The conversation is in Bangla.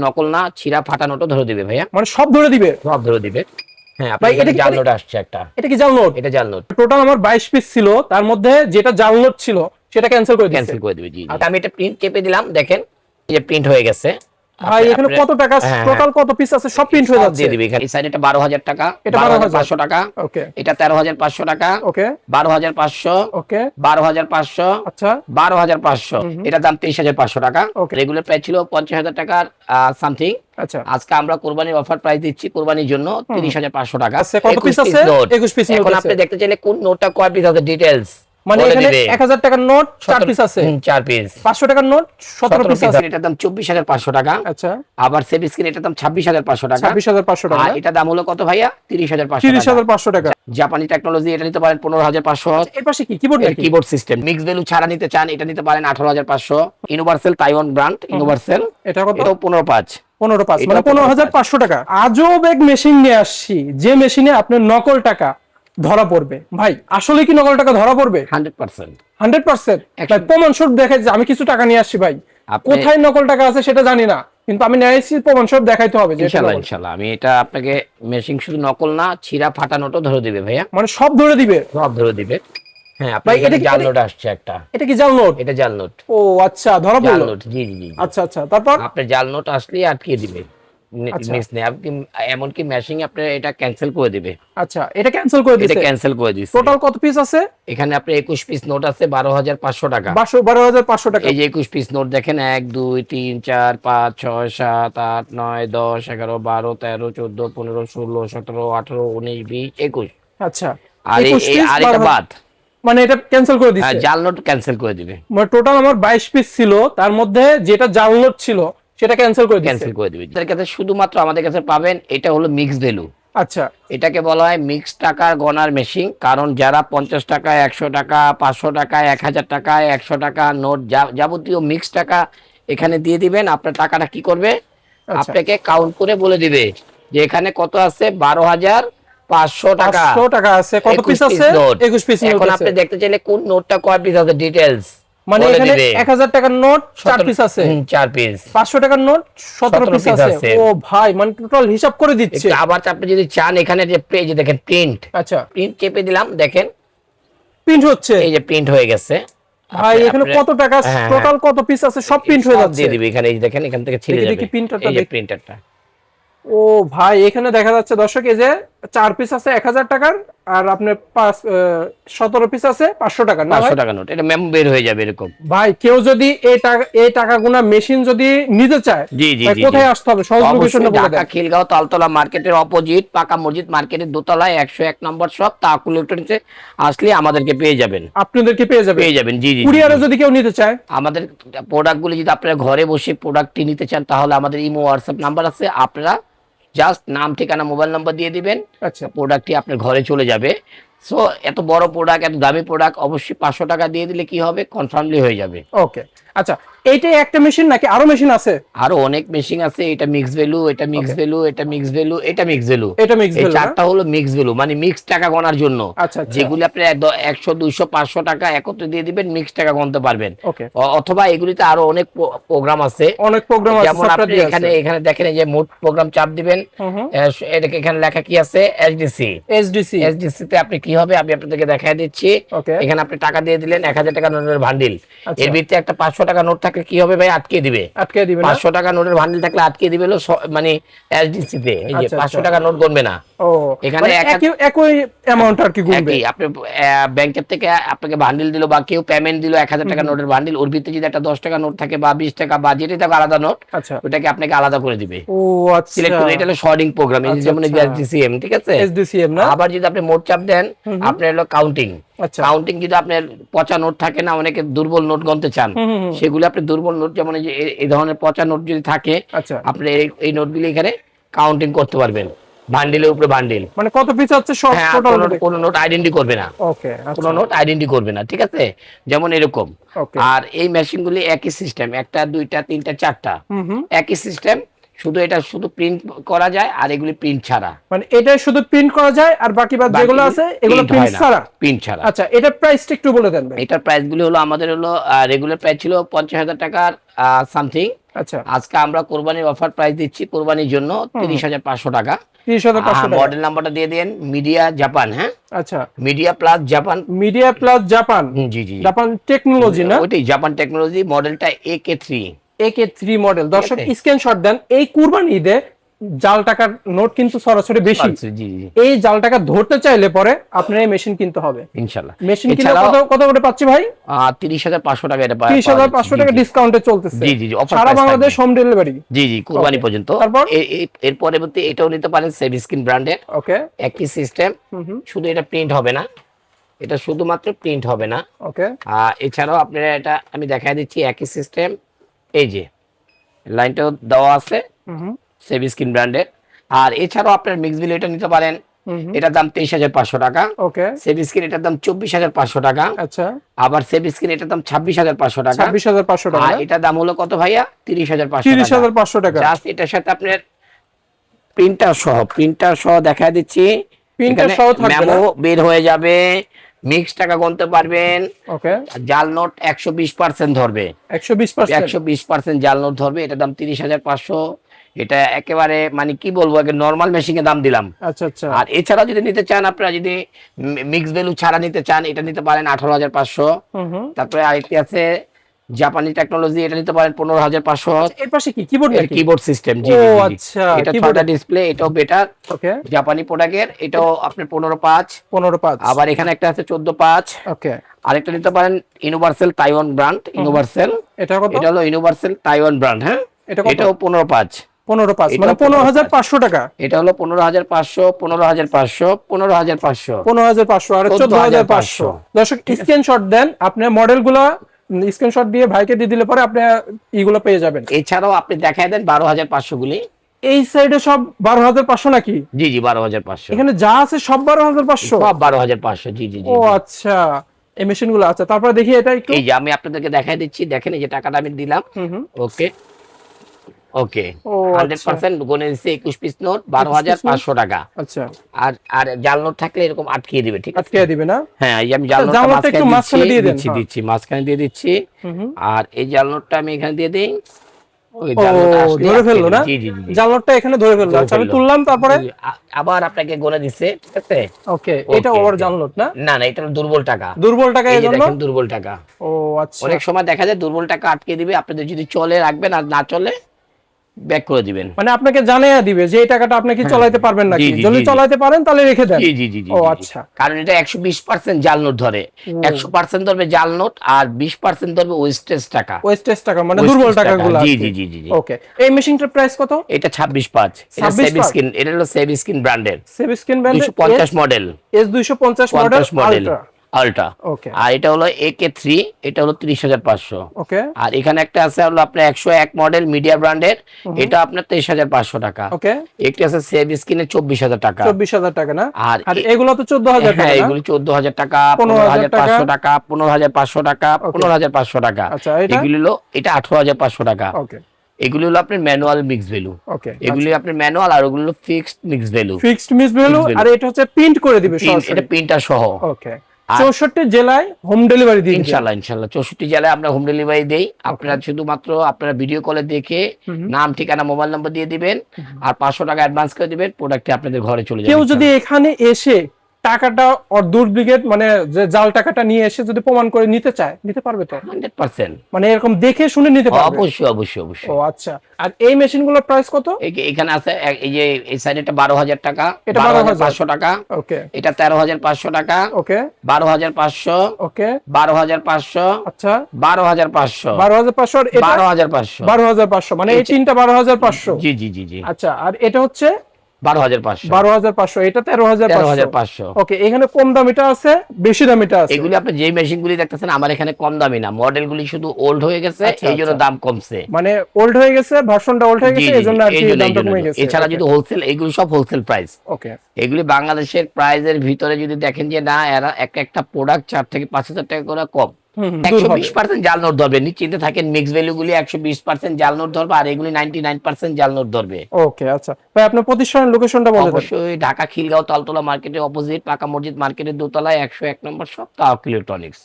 নকল না, ছিঁড়া ফাটা নোটও ধরে দিবে ভাইয়া। মানে সব ধরে দিবে? সব ধরে দিবে। হ্যাঁ, ভাই এটা জাল নোট আসছে একটা। এটা কি জাল নোট? এটা জাল নোট। টোটাল আমার 22 পিস ছিল, তার মধ্যে যেটা জাল নোট ছিল সেটা ক্যান্সেল করে দিয়েছে। ক্যান্সেল করে দিবে, জি। আমি এটা প্রিন্ট চেপে দিলাম, দেখেন এই যে প্রিন্ট হয়ে গেছে। ভাই এখানে কত টাকা টোটাল, কত পিস আছে সব প্রিন্ট হয়ে যাচ্ছে। দিয়ে দিবে এখানে। এই সাইড এটা 12000 টাকা, এটা 12500 টাকা। ওকে। এটা 13500 টাকা। ওকে। 12500। ওকে। 12500। আচ্ছা। 12500। এটা দাম 23500 টাকা। ওকে। রেগুলার প্রাইস ছিল 50000 টাকার সামথিং। আচ্ছা। আজকে আমরা কুরবানির অফার প্রাইস দিচ্ছি, কুরবানির জন্য 30500 টাকা। কত পিস আছে? 21 পিস। এখন আপনি দেখতে চাইলে কোন নোটটা কয় পিস আছে ডিটেইলস, মানে এখানে 1000 টাকার নোট 4 পিস আছে। 4 পিস। 500 টাকার নোট 17 পিস আছে। এটার দাম 24500 টাকা। আচ্ছা। আবার সেভ স্ক্রিন এটার দাম 26500 টাকা। 26500 টাকা। আর এটা দাম হলো কত ভাইয়া? 30500 টাকা। 30500 টাকা। জাপানি টেকনোলজি, এটা নিতে পারেন 15500। এর পাশে কি কিবোর্ড নাকি? Keyboard system. মিক্স ভ্যালু ছাড়া নিতে চান, এটা নিতে পারেন 18500। Universal Taiwan brand, universal. এটা কত? এটাও 15500। 15500 মানে 15500 টাকা। আজব এক মেশিন নিয়ে আসছি, যে মেশিনে আপনার নকল টাকা ধরা পড়বে। ভাই আসলে কি নকল টাকা ধরা পড়বে? 100%। 100%। ভাই প্রমাণ স্বরূপ দেখাই যে আমি কিছু টাকা নিয়ে আসছি ভাই, কোথায় নকল টাকা আছে সেটা জানি না, কিন্তু আমি নিয়ে আসছি, প্রমাণ স্বরূপ দেখাইতে হবে যে ইনশাআল্লাহ। ইনশাআল্লাহ আমি এটা আপনাকে মেশিন শুধু নকল না, ছিঁড়া ফাটা নোটও ধরে দিবে ভাইয়া। মানে সব ধরে দিবে? সব ধরে দিবে। হ্যাঁ, ভাই এটা জাল নোট আসছে একটা। এটা কি জাল নোট? এটা জাল নোট। ও আচ্ছা, ধরা জাল পড়লো। নোট, জি জি জি। আচ্ছা আচ্ছা, তারপর? আপনি জাল নোট আসলে আটকে দিবে। মিস নেই, আপনি এমনকি মেশিং আপনি এটা ক্যান্সেল করে দিবে। আচ্ছা, এটা ক্যান্সেল করে দিয়েছে? এটা ক্যান্সেল করে দিয়েছে। টোটাল কত পিস আছে এখানে? আপনি 21 পিস নোট আছে, 12500 টাকা। 12500 টাকা। এই যে 21 পিস নোট দেখেন, 1 2 3 4 5 6 7 8 9 10 11 12 13 14 15 16 17 18 19 20 21। আচ্ছা। আর এটা বাদ, মানে এটা ক্যান্সেল করে দিয়েছে? জাল নোট ক্যান্সেল করে দিবে। মানে টোটাল আমার 22 পিস ছিল, তার মধ্যে যেটা জাল নোট ছিল সেটা ক্যান্সেল করে দিয়েছে। ক্যান্সেল করে দিবে। এর কাছে শুধুমাত্র আমাদের কাছে পাবেন, এটা হলো মিক্স ভ্যালু। আচ্ছা। এটাকে বলা হয় মিক্স টাকার গণার মেশিন। কারণ যারা 50 টাকা, 100 টাকা, 500 টাকা, 1000 টাকা, 100 টাকা নোট যাবতীয় মিক্স টাকা এখানে দিয়ে দিবেন, আপনার টাকাটা কি করবে? আপনাকে কাউন্ট করে বলে দিবে যে এখানে কত আছে। 12500 টাকা। 500 টাকা আছে। কত পিস আছে? 21 পিস। এখন আপনি দেখতে চাইলে কোন নোটটা কয় পিস আছে ডিটেইলস, মানে এখানে 1000 টাকার নোট 4 পিস আছে। 4 পিস। 500 টাকার নোট 17 পিস আছে। ও ভাই, মানে টোটাল হিসাব করে দিচ্ছে। আবার আপনি যদি চান, এখানে যে পেজ দেখেন প্রিন্ট। আচ্ছা। প্রিন্ট চেপে দিলাম, দেখেন প্রিন্ট হচ্ছে। এই যে প্রিন্ট হয়ে গেছে। ভাই এখানে কত টাকা টোটাল, কত পিস আছে সব প্রিন্ট হয়ে যাচ্ছে। দিয়ে দিবে এখানে, এই যে দেখেন এখান থেকে ছিঁড়ে যাবে। এই যে প্রিন্টারটা। ও ভাই, এখানে দেখা যাচ্ছে দর্শক, এই যে 4 পিস আছে 1000 টাকার, আর আপনার 17 পিস আছে 500 টাকার। না 500 টাকা নোট, এটা মেমো বের হয়ে যাবে এরকম। ভাই কেউ যদি এই টাকাগুনা মেশিন যদি নিতে চায়, জি জি জি, কোথায় আসতে হবে? সহজ লোকেশনটা বলে দেন। ঢাকা খিলগাঁও তালতলা মার্কেটের অপোজিট পাকা মসজিদ মার্কেটের দোতলায় 101 নম্বর শপ তাকুল ইলেকট্রনিক্সে আসলে আমাদেরকে পেয়ে যাবেন। আপনাদেরকে পেয়ে যাবেন। জি জি। কুরিয়ারে যদি কেউ নিতে চায়, আমাদের প্রোডাক্টগুলি যদি আপনারা ঘরে বসে প্রোডাক্টটি নিতে চান, তাহলে আমাদের ইমো হোয়াটসঅ্যাপ নাম্বার আছে, আপনারা জাস্ট নাম, ঠিকানা, মোবাইল নাম্বার দিয়ে দিবেন। আচ্ছা। প্রোডাক্টটি আপনার ঘরে চলে যাবে। সো এত বড় প্রোডাক্ট, এত দামি প্রোডাক্ট, অবশ্যই 500 টাকা দিয়ে দিলে কি হবে, কনফার্মলি হয়ে যাবে। ওকে। আচ্ছা, এইটাই একটা মেশিন নাকি আরো মেশিন আছে? আরো অনেক মেশিন আছে। এটা মিক্স ভ্যালু, এটা মিক্স ভ্যালু, এটা মিক্স ভ্যালু, এটা মিক্স ভ্যালু। এটা মিক্স ভ্যালু। এই চারটা হলো মিক্স ভ্যালু, মানে মিক্স টাকা গণার জন্য। আচ্ছা। যেগুলি আপনি 100 200 500 টাকা একত্রে দিয়ে দিবেন, মিক্স টাকা গণতে পারবেন। ওকে। অথবা এগুলিতে আরো অনেক প্রোগ্রাম আছে। অনেক প্রোগ্রাম আছে। যেমন আপনি এখানে দেখেন, এই যে মোট প্রোগ্রাম চাপ দিবেন, এটাকে এখানে লেখা কি আছে? এসডিসি তে আপনি কি হবে আমি আপনাদেরকে দেখাই দিচ্ছি। এখানে আপনি টাকা দিয়ে দিলেন, 1000 টাকা নোটের বান্ডিল। এর ভিতরে একটা 500 টাকা নোট থাকলে কি হবে ভাই? আটকে দিবে। 500 টাকা নোটের বান্ডিল থাকলে আটকে দিবে হলো মানে এসডিসি তে। এই যে 500 টাকা নোট গণবে না। এখানে একই অ্যামাউন্ট আর কি গুনবে। আপনি ব্যাংকের থেকে আপনাকে বান্ডিল দিল বা কেউ পেমেন্ট দিল 1000 টাকা নোটের বান্ডিল, ওর ভিতরে যদি একটা 10 টাকা নোট থাকে বা 20 টাকা বা যেটাই থাকে আলাদা নোট, ওটাকে আপনাকে আলাদা করে দিবে। ও আচ্ছা। সিলেক্ট করে, এটা হলো শর্টিং প্রোগ্রাম, যেমন এসডিসিএম, ঠিক আছে? এসডিসিএম না। আবার যদি আপনি মোট চাপ দেন, আপনার হলো কাউন্টিং। কাউন্টিং যদি আপনার পচা নোট থাকে না, অনেকে দুর্বল নোট গণতে চান, সেগুলো আপনি দুর্বল নোট, যেমন এই ধরনের পচা নোট যদি থাকে, আপনি এই নোটগুলি এখানে কাউন্টিং করতে পারবেন। বান্ডিলের উপরে বান্ডিল, মানে কত পিস আছে সব টোটাল। কোন নোট আইডেন্টি করবে না। ওকে। কোন নোট আইডেন্টি করবে না, ঠিক আছে? যেমন এরকম। আর এই মেশিনগুলি একই সিস্টেম, একটা দুইটা তিনটা চারটা, একই সিস্টেম। শুধু এটা শুধু প্রিন্ট করা যায়, আর এগুলি প্রিন্ট ছাড়া। মানে এটা শুধু প্রিন্ট করা যায়, আর বাকি বাদ যেগুলো আছে এগুলো প্রিন্ট ছাড়া। প্রিন্ট ছাড়া। আচ্ছা, এটার প্রাইসটা একটু বলে দেন ভাই। এটার প্রাইস গুলো হলো আমাদের হলো রেগুলার প্রাইস ছিল 50,000 টাকার সামথিং। আচ্ছা, আজকে আমরা কোরবানির অফার প্রাইস দিচ্ছি কোরবানির জন্য 30,500 টাকা। 30,500 টাকা। মডেল নাম্বারটা দিয়ে দেন মিডিয়া জাপান। হ্যাঁ, আচ্ছা, media plus Japan. Media plus Japan. জি জি, জাপান টেকনোলজি না? ওইটাই জাপান টেকনোলজি। মডেলটা AK3। AK3 model. দর্শক স্ক্রিনশট দেন। এই কুরবানি ঈদে জাল টাকার নোট কিন্তু সরাসরি বেশি। জি জি, এই জাল টাকা ধরতে চাইলে পরে আপনার এই মেশিন কিনতে হবে ইনশাআল্লাহ। মেশিন কিনলে কত করে পাচ্ছি ভাই? 30,500 টাকা। এটা 30,500 টাকা ডিসকাউন্টে চলতেছে। জি জি, সারা বাংলাদেশ হোম ডেলিভারি। জি জি, কুরবানি পর্যন্ত। তারপর এর পরবর্তী এটাও নিতে পারেন, সেভ স্ক্রিন ব্র্যান্ডের। ওকে, একই সিস্টেম, শুধু এটা প্রিন্ট হবে না, এটা শুধুমাত্র প্রিন্ট হবে না। ওকে, এছাড়াও আপনারা এটা আমি দেখাই দিচ্ছি একই সিস্টেম। এই যে লাইনটাও দেওয়া আছে সেভ স্ক্রিন ব্র্যান্ডের। আর এছাড়াও আপনার মিক্স বিল এটা নিতে পারেন। এটার দাম 23,500 টাকা। ওকে, সেভ স্ক্রিন এটার দাম 24,500 টাকা। আচ্ছা, আবার সেভ স্ক্রিন এটার দাম 26,500 টাকা। 26,500 টাকা। আর এটার দাম হলো কত ভাইয়া? 30,500 টাকা। 30,500 টাকা। জাস্ট এটার সাথে আপনার প্রিন্টার সহ দেখায় দিচ্ছি। প্রিন্টার সহ থাকবে, মেমো বের হয়ে যাবে, মিক্স টাকা গুনতে পারবেন। ওকে, জাল নোট 120% ধরবে। 120% জাল নোট ধরবে। এটার দাম 30,500। এটা একেবারে মানে কি বলবো, নরমাল মেশিনের দাম দিলাম। আচ্ছা আচ্ছা। আর এছাড়াও যদি নিতে চান, আপনারা যদি মিক্স ভ্যালু ছাড়া নিতে চান, এটা নিতে পারেন 18,500। তারপরে আরেকটি আছে জাপানি টেকনোলজি, এটা নিতে পারেন 15,500। এর পাশে কি কিবোর্ড নাকি? Keyboard system. জি ও জি, আচ্ছা, এটা 6টা ডিসপ্লে, এটাও বেটার। ওকে, জাপানি প্রোডাক্টের, এটাও আপনার 15,500। 15,500। আবার এখানে একটা আছে 14,500। ওকে, আরেকটা নিতে পারেন ইউনিভার্সাল তাইওয়ান ব্র্যান্ড। ইউনিভার্সাল, এটা কত? এটা হলো ইউনিভার্সাল তাইওয়ান ব্র্যান্ড। হ্যাঁ, এটাও 15,500। 15,500 মানে 15,500 টাকা। এটা হলো 15,500, 15,500, 15,500, 15,500 আর 14,500। দর্শক স্ক্রিনশট দেন, আপনি মডেলগুলো স্ক্রিনশট দিয়ে ভাইকে দিয়ে দিলে পরে আপনি এইগুলো পেয়ে যাবেন। এছাড়াও আপনি দেখায় দেন 12,500 গুলি। এই সাইডে সব 12,500 নাকি? জি জি, 12,500। এখানে যা আছে সব 12,500? সব 12,500। জি জি জি। ও আচ্ছা, এই মেশিনগুলো আছে। তারপর দেখি এটা একটু। এই যে আমি আপনাদেরকে দেখাই দিচ্ছি, দেখেন এই যে টাকাটা আমি দিলাম। ওকে ওকে, 100% গুনে দিচ্ছে 21 পিস নোট, 12,500 টাকা। আচ্ছা, আর আর জাল নোট থাকলে এরকম আটকিয়ে দিবে। ঠিক আছে, আটকিয়ে দিবে না? হ্যাঁ, এই আমি জাল নোটটা একটু মাঝখানে দিয়ে দিচ্ছি, মাঝখানে দিয়ে দিচ্ছি। আর এই জাল নোটটা আমি এখানে দিয়ে দেই। ওই ধরে ফেললো না? জাল নোটটা এখানে ধরে ফেললো। আচ্ছা, আমি তুললাম, তারপরে আবার আপনাকে গুনে দিচ্ছে। ঠিক আছে, ওকে। এটা ওভার জাল নোট না? না না, এটা দুর্বল টাকা। দুর্বল টাকা, এই জন্য দেখেন দুর্বল টাকা। ও আচ্ছা, অনেক সময় দেখা যায় দুর্বল টাকা আটকে দিবে। আপনাদের যদি চলে রাখবেন, আর না চলে ব্যাক করে দিবেন। মানে আপনাকে জানিয়ে দিবে যে এই টাকাটা আপনি কি চালাতে পারবেন নাকি। যদি চালাতে পারেন তাহলে রেখে দেন। জি জি জি। ও আচ্ছা, কারণ এটা 120% জাল নোট ধরে। 100% ধরবে জাল নোট, আর 20% ধরবে ওয়েস্টেজ টাকা। ওয়েস্টেজ টাকা মানে দুর্বল টাকাগুলো। জি জি জি জি। ওকে, এই মেশিনটার প্রাইস কত? এটা 26,500। এটা সেভ স্ক্রিন, এটা হলো সেভ স্ক্রিন ব্র্যান্ডের। সেভ স্ক্রিন ব্র্যান্ডের 250 model. S250 model ultra. Okay, আর এটা হলো AK3, এটা হলো 30,500। ওকে, আর এখানে একটা আছে হলো আপনার 101 মডেল মিডিয়া ব্র্যান্ডের, এটা আপনার 23,500 টাকা। ওকে, একটি আছে সেভ স্ক্রিনে 24,000 টাকা। 24,000 টাকা না? আর এগুলো তো 14,000 টাকা। হ্যাঁ, এগুলো 14,000 টাকা, 15,500 টাকা, 15,500 টাকা, 15,500 টাকা। আচ্ছা, এগুলো হলো, এটা 18,500 টাকা। ওকে, এগুলো হলো আপনার ম্যানুয়াল মিক্স ভ্যালু। ওকে, এগুলো আপনার ম্যানুয়াল, আর ওগুলো হলো fixed mix value. Fixed mix value. আর এটা হচ্ছে প্রিন্ট করে দিবে সরাসরি, এটা প্রিন্টার সহ। ওকে। 64 জেলায় হোম ডেলিভারি দিই ইনশাআল্লাহ। 64 জেলায় আমরা হোম ডেলিভারি দেই। আপনারা শুধুমাত্র আপনারা ভিডিও কলে দেখে নাম, ঠিকানা, মোবাইল নাম্বার দিয়ে দিবেন, আর 500 টাকা অ্যাডভান্স করে দিবেন, প্রোডাক্টটি আপনাদের ঘরে চলে যাবে। কেউ যদি এখানে এসে টাকাটা অর ডুপ্লিকেট মানে যে জাল টাকাটা নিয়ে এসে যদি প্রমাণ করে নিতে চায়, নিতে পারবে তো? 100%। মানে এরকম দেখে শুনে নিতে পারবে? অবশ্যই অবশ্যই অবশ্যই। ও আচ্ছা। আর এই মেশিনগুলোর প্রাইস কত? এখানে আছে এই যে এই সাইডেটা 12,000 টাকা, এটা 12,500 টাকা। ওকে, এটা 13,500 টাকা। ওকে, 12,500। ওকে, 12,500। আচ্ছা, 12,500। 12,500 আর এটা 12,500। 12,500 মানে এই তিনটা 12,500। জি জি জি জি। আচ্ছা, আর এটা হচ্ছে 12,500। 12,500, এটা 13,500। ওকে, এখানে কম দামিটা আছে, বেশি দামিটা আছে। এগুলি আপনি যে মেশিনগুলি দেখতেছেন আমার এখানে কম দামি না, মডেলগুলি শুধু ওল্ড হয়ে গেছে, এইজন্য দাম কমছে। মানে ওল্ড হয়ে গেছে, ভার্সনটা ওল্ড হয়ে গেছে, এইজন্য আর কি দামটা কমে গেছে। এছাড়া যদি হোলসেল, এগুলি সব হোলসেল প্রাইস। ওকে, এগুলি বাংলাদেশের প্রাইসের ভিতরে যদি দেখেন যে না, এরা একটা প্রোডাক্ট 4 থেকে 5,000 টাকা করে কম। 120% জাল নোট ধরবে, নিশ্চিন্তে থাকেন। মিক্স ভ্যালু গুলি 120% জাল নোট ধরবে, আর এগুলি 99% জাল নোট ধরবে। ওকে, আচ্ছা ভাই, আপনার প্রতিষ্ঠানের লোকেশনটা বলে দেন। অবশ্যই ঢাকা খিলগাঁও তালতলা মার্কেটের অপোজিট পাকা মসজিদ মার্কেটের দোতলায় 101 নম্বর শপ তাওয়াক্কুল ইলেকট্রনিক্স।